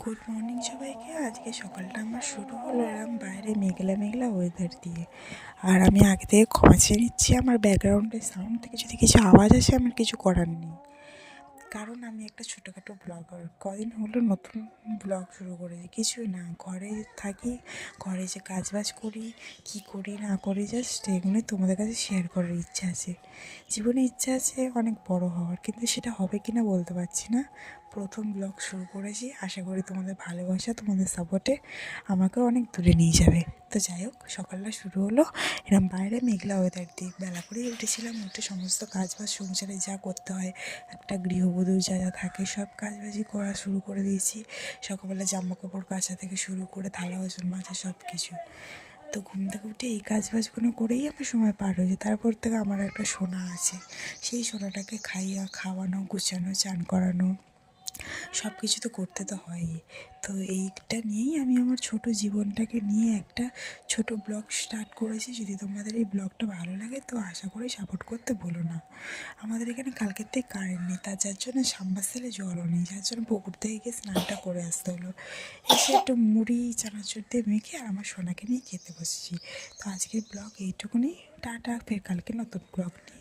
Good morning সবাইকে। আজকে সকালটা আমার শুরু হলো এরকম বাইরে মেঘলা মেঘলা ওয়েদার দিয়ে। আর আমি আগে থেকে ক্ষমা চেয়ে নিচ্ছি, আমার ব্যাকগ্রাউন্ডের সাউন্ড থেকে যদি কিছু আওয়াজ আসে আমার কিছু করার নেই, কারণ আমি একটা ছোটোখাটো ব্লগার। কদিন হলো নতুন ব্লগ শুরু করেছি, কিছুই না, ঘরে থাকি, ঘরে যে কাজবাজ করি, কি করি না করি, জাস্ট এগুলোই তোমাদের কাছে শেয়ার করার ইচ্ছা আছে। জীবনে ইচ্ছা আছে অনেক বড় হওয়ার, কিন্তু সেটা হবে কি না বলতে পারছি না। প্রথম ব্লগ শুরু করেছি, আশা করি তোমাদের ভালোবাসা, তোমাদের সাপোর্টে আমাকেও অনেক দূরে নিয়ে যাবে। তো যাই হোক, সকালটা শুরু হলো এরম বাইরে মেঘলা ওয়েদার দিয়ে। বেলা করেই উঠেছিলাম, উঠে সমস্ত কাজবাজ সংসারে যা করতে হয়, একটা গৃহবধূর যা যা থাকে সব কাজবাজই করা শুরু করে দিয়েছি। সকালবেলা জামা কাপড় কাচা থেকে শুরু করে থালা বাসন মাজা সব কিছু। তো ঘুম থেকে উঠে এই কাজবাজগুলো করেই আমার সময় পার হয়ে যায়। তারপর থেকে আমার একটা সোনা আছে, সেই সোনাটাকে খাওয়ানো, গুছানো, চান করানো, সব কিছু তো করতে তো হয়ই। তো এইটা নিয়েই আমি আমার ছোট জীবনটাকে নিয়ে একটা ছোট ব্লগ স্টার্ট করেছি। যদি তোমাদের এই ব্লগটা ভালো লাগে তো আশা করি সাপোর্ট করতে ভুলো না। আমাদের এখানে কালকের থেকে কারেন্ট নেই, যার জন্য সাম্বারসেলে জলও নেই, যার জন্য পুকুর থেকে গিয়ে স্নানটা করে আসতে হলো। এসে একটু মুড়ি চানাচুর দিয়ে মেখে আর আমার সোনাকে নিয়ে খেতে বসেছি। তো আজকের ব্লগ এইটুকুনি। টাটা, ফের কালকে নতুন ব্লগ নিয়ে